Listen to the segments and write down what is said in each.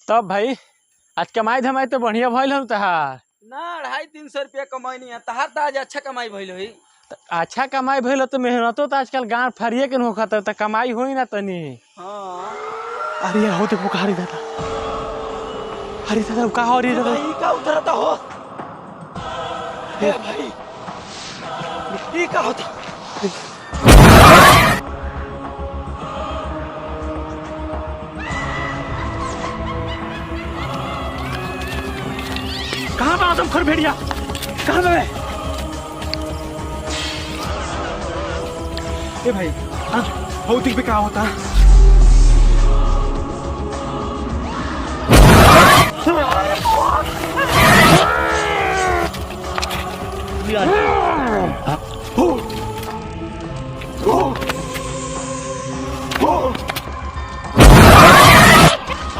तब भाई आज कमाई धमाई तो बढ़िया भइल हम तहार ना 250-300 रुपया कमाई नहीं है तहार तो आज अच्छा कमाई भइल होई। अच्छा कमाई भइल तो मेहनतो तो आजकल गांव फरिए के होखत त कमाई होई ना तनी। हाँ अरे हो देखो का हरी दादा का हरी दादा भाई का उतरता हो ए भाई ये का होता कहाँ बा तुम खर भेड़िया कहाँ बे? ए भाई हाँ भौतिक पे क्या होता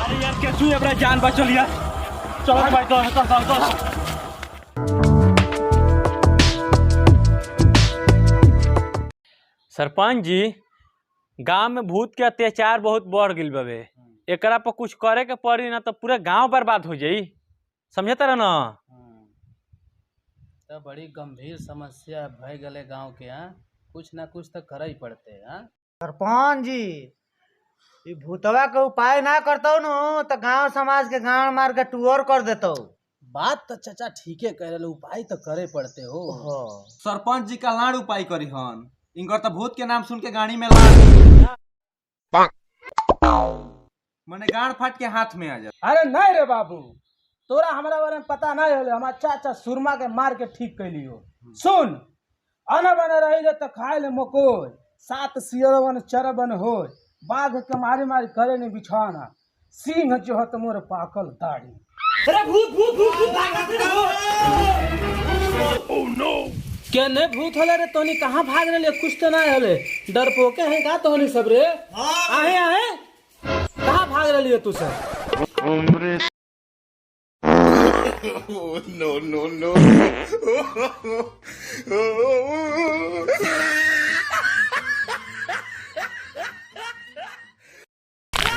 अरे यार कैसे अपना जान बचा लिया। चलो भाई चल। सरपंच जी गांव में भूत के अत्याचार बहुत बढ़ गई बवे। एकरा पर कुछ करे के पड़ी ना तो पूरा गांव बर्बाद हो जाई। समझता रह ना। तो बड़ी गंभीर समस्या भय गले गांव के। कुछ ना कुछ तो कर ही पड़ते। सरपंच जी ये भूतवा के उपाय ना करता न तो गांव समाज के गांव मार के टूर कर देता। बात तो चाचा ठीक है कह रहे, उपाय तो करे पड़ते हो। सरपंच जी का लाड़ उपाय करी हन इनकर तो भूत के नाम सुन के गाड़ी में लाड़ मने गाड़ फाट के हाथ में आ जा। अरे नहीं रे बाबू तोरा हमारा बारे में पता नहीं होले। हमारा चाचा सुरमा के मार के ठीक कैली हो। सुन अना बना रही तो खाए ले मकोई 7 सियरवन चरबन हो बाघ के मारी मारी करे ने बिछाना सिंह जो है तुम्हारे पाकल दाढ़ी। अरे भूत भूत भूत भूत ओह नो क्या ने भूत होले रे तोनी कहां भाग रहे कुछ तो नहीं होले डरपोके हैं का तोनी सब रे। आहे आहे कहां भाग रही है तू सब। नो नो नो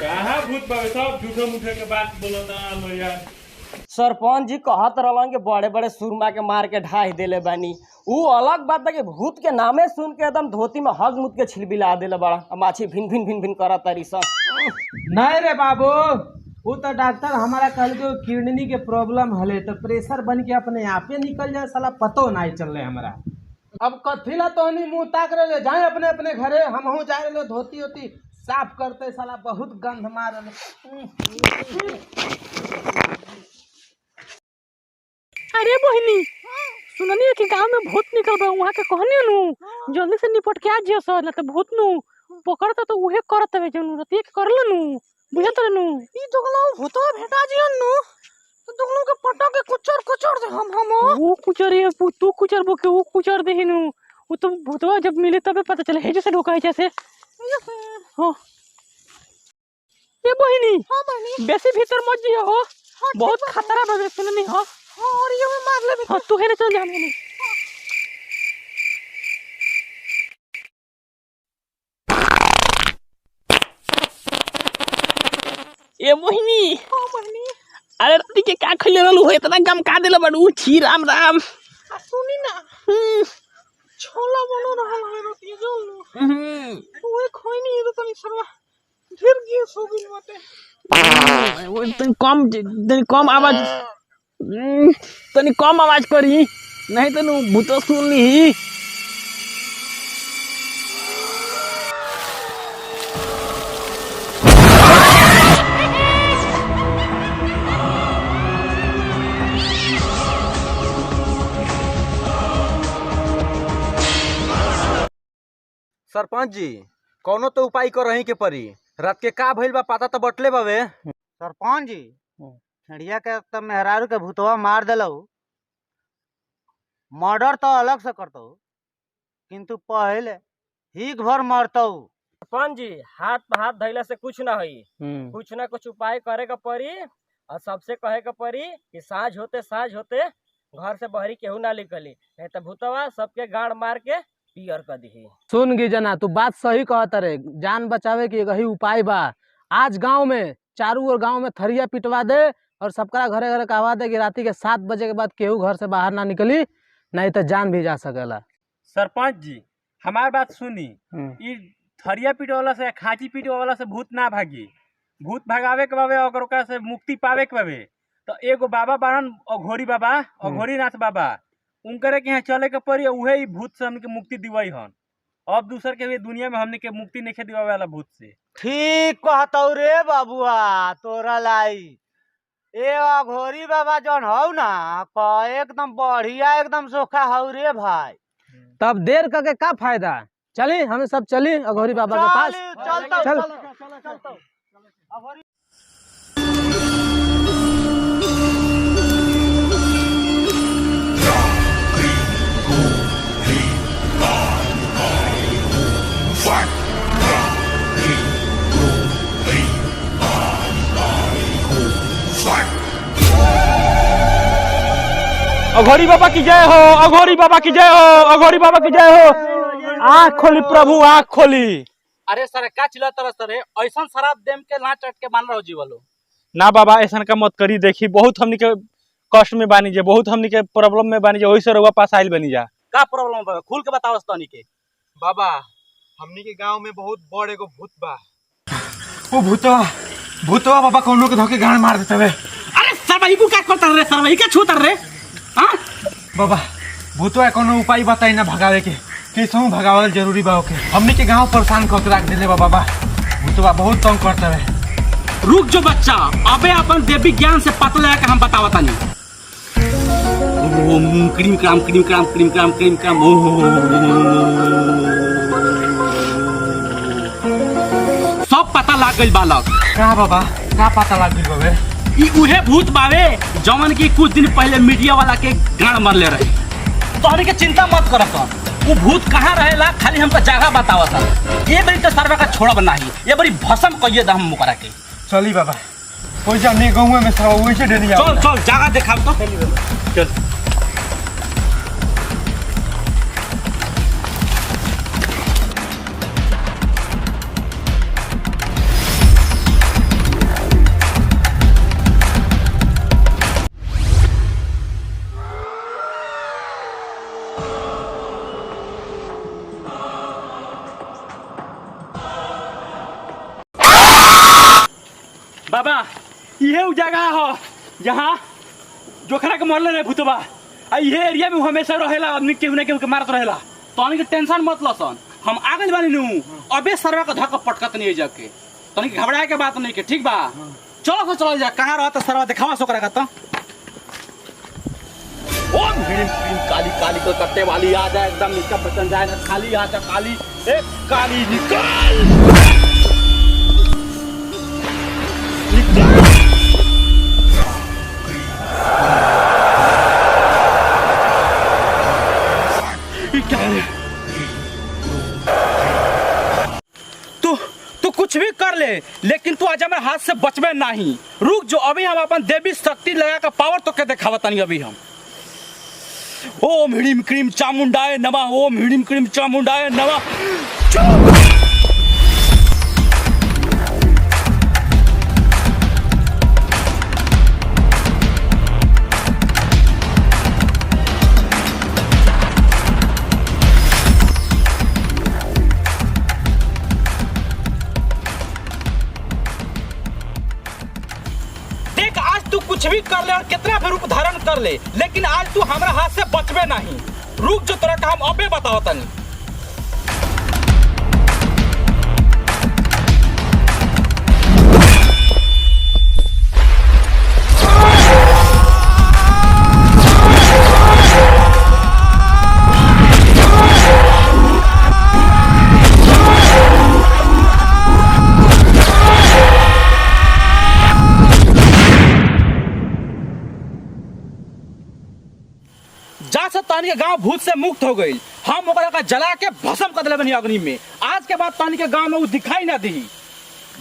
कहाँ भूत बाबे सब झूठे मूठे के बात बोलता लो यार। सरपंच जी कहत रहलन कि बड़े बड़े सुरमा के मार के ढाई देले बानी। ऊ अलग बात है कि भूत के नामे सुन के एकदम धोती में हग मुत के छिलबिला देले बड़ा माछी भिन भिन भिन भिन करत तारी सन। नहीं रे बाबू वो तो डॉक्टर हमारा कल जो किडनी के प्रॉब्लम हले तो प्रेशर बन के अपने आप ही निकल जाए साला पतो नहीं चल रहे हमारा। अब कथिला तो नहीं मुंह ताक रहे जाए अपने अपने घरे हम जा रहे धोती होती साफ करते साला बहुत गंध मार। अरे बहनी सुननी है कि गांव में भूत निकल बा वहां के कहनी नु जल्दी से निपट के आ जियो सर ना तो भूत नु पकड़ता तो उहे करत हवे जनु रतिए के करल नु बुझत नु ई दोगला भूतवा भेटा जियन नु तो दोगलो के पटा के कुचर दे हम वो कुचर है तू कुचर बो के वो कुचर दे नु वो तो भूतवा जब मिले तब पता चले हे जैसे ढोका है जैसे। हां ये बहनी हां बहनी बेसी भीतर मत जियो हो बहुत खतरा बा सुननी हो और ये में मार ले। हाँ तू है ना चल जा मैंने ए मोहिनी अरे राती के का खइले रहलू हो इतना गम का देला बड़ू छी राम राम सुनी ना छोला बनो रहल है रोटी जोलू ओए खोइनी ये तो तनी सरवा ढेर गे सो गइल बाटे वो तनी कम आवाज तनी कम आवाज करी नहीं तो भूत सुन ली। सरपंच जी कौनो तो उपाय कर रही के परी रात के का भइल बा पता तो बटले बावे। सरपंच जी खेड़िया के तो मेहरारू के भूतवा मार दिलो मर्डर तो अलग से करतो किंतु पहले हिक भर मरतो। सरपंच जी हाथ पे हाथ धइला से कुछ ना होई कुछ ना कुछ उपाय करे के पड़ी और सबसे कहे के पड़ी कि साँझ होते घर से बहरी केहू ना निकली नहीं तो भूतवा सबके गाड़ मार के पियर कर दी। सुन गी जना तू बात सही कहत रे जान बचावे के यही उपाय बा। आज गांव में चारों ओर गांव में थरिया पिटवा दे और सबका घरे घरे कहवा दे कि राती के 7 बजे के बाद केहू घर से बाहर ना निकली, नहीं तो जान भी जा सकेला। सरपंच जी हमार बात सुनी, ई थरिया पीटे वाला से खांची पीटे वाला से भूत ना भागी। भूत भगावे के बाबे अगर ओकरा से मुक्ति पावे के बाबे तो एगो बाबा बारन अघोरी बाबा, अघोरी नाथ बाबा, उनकरे के यहाँ चले के पड़ी, उहे ही भूत से हमके मुक्ति दिवाई हन। अब दूसर के दुनिया में हमने के मुक्ति नहीं दिवावे वाला भूत से। ठीक कहतौ रे बाबुआ तोरा लाई। ए अघोरी बाबा जौन हौ ना एकदम बढ़िया एकदम सोखा हौ रे भाई। तब देर करके का फायदा, चली हम सब चली अघोरी बाबा के पास। चल अघोरी बाबा की जय हो, अघोरी बाबा की जय हो, अघोरी बाबा की जय हो। आँख खोली प्रभु, आँख खोली। अरे सर का चिल्ला तरह सर ऐसा शराब देम के लाच चट के मान रहो जीवलो ना बाबा ऐसा का मत करी, देखी बहुत हमनी के कष्ट में बानी जे, बहुत हमनी के प्रॉब्लम में बानी जे, वही से रउआ पास आइल बनी जा। का प्रॉब्लम बा खुल के बताओ तनी के। बाबा हमनी के गांव में बहुत बड़ एगो भूत बा। ओ भूतवा बाबा कोनो के धोके गाड़ मार देते वे। अरे सरवाई को का करता रे, सरवाई का छूतर रे। हां बाबा भूतवा कोनो उपाय बताई ना भगावे के, कैसे भगावल जरूरी बा ओके। हमनी के गांव परेशान करके रख देले बा बाबा, भूतवा बहुत तंग करता है। रुक जो बच्चा, अबे अपन देवी ज्ञान से पता लगा के हम बतावता नहीं। ओम क्रीम क्राम क्रीम क्राम क्रीम क्राम क्रीम क्राम सब पता लग गइल बालक। का बाबा का पता लग गइल बाबे? ई उहे भूत बावे जवन की कुछ दिन पहले मीडिया वाला के गाड़ मरले रहे। तोहनी के चिंता मत करत, वो भूत कहाँ रहेला खाली हमका जगह बतावत। ये बड़ी तो सरवा का छोड़ा बनाही, ये बड़ी भसम कहिए दा हम मुकरा के। चली बाबा कोई जाने गांव में सब वैसे डेली चल चल जगह दिखाओ तो। चल बाबा ये उ जगह हो जहाँ जोखरा के मरले रहे भूतबा। आ ये एरिया में हमेशा रहेला आदमी केहू ना केहू के मारत रहेला। तोहनी के टेंशन मत लसन, हम आ गइल बानी नु। अबे सरवा का धक्का पटकत नहीं जाके, तोहनी के घबराए के बात नहीं के, ठीक बा। चलो तो चलो जा, कहाँ रहता सरवा दिखावा सो करेगा तो। ओम ह्रीम क्रीम काली काली को कट्टे वाली आ जाए एकदम इसका बचन जाए ना खाली आ जा काली एक काली निकाल। तू कुछ भी कर ले लेकिन तू आज हमारे हाथ से बचबे नहीं। रुक जो, अभी हम अपन देवी शक्ति लगा कर पावर तो के दिखावत नहीं। अभी हम ओम ह्रीम क्रीम चामुंडाय नमः, ओम ह्रीम क्रीम चामुंडाय नमः। तू कुछ भी कर ले और कितना भी रूप धारण कर ले, लेकिन आज तू हमारा हाथ से बचबे नहीं। रुक जो, तेरा काम अबे बताओ तनी। तानी के गांव भूत से मुक्त हो गई। हम ओकरा का जला के भस्म कर देले बनी अग्नि में। आज के बाद तानी के गांव में वो दिखाई ना दी।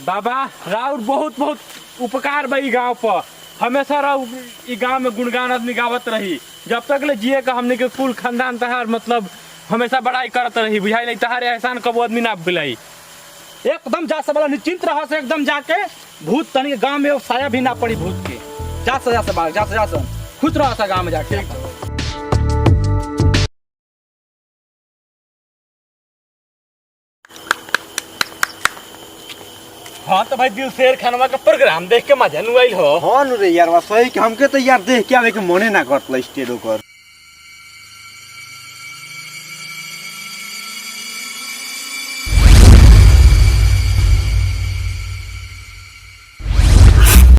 बाबा राउर बहुत बहुत उपकार बई गांव पर, हमेशा राउ ई गांव में गुणगान आदमी गावत रही। जब तक ले जिए का हमने के कुल खानदान तहार मतलब हमेशा बड़ाई करत रही। बुझाई नहीं तहारे एहसान कबो आदमी ना भुलाई। एकदम जा सब निश्चिंत रहा से एकदम जाके भूत तनी के गांव में साया भी ना पड़ी भूत के। जा से भाग, जा से खुद रहा था गांव में जाके। हाँ तो भाई दिल शेर खानवा का प्रोग्राम देख के मजा नु आइल हो। हाँ नु रे यार सही के हमके तो यार देख के आवे के मने ना करतला स्टेज ओकर।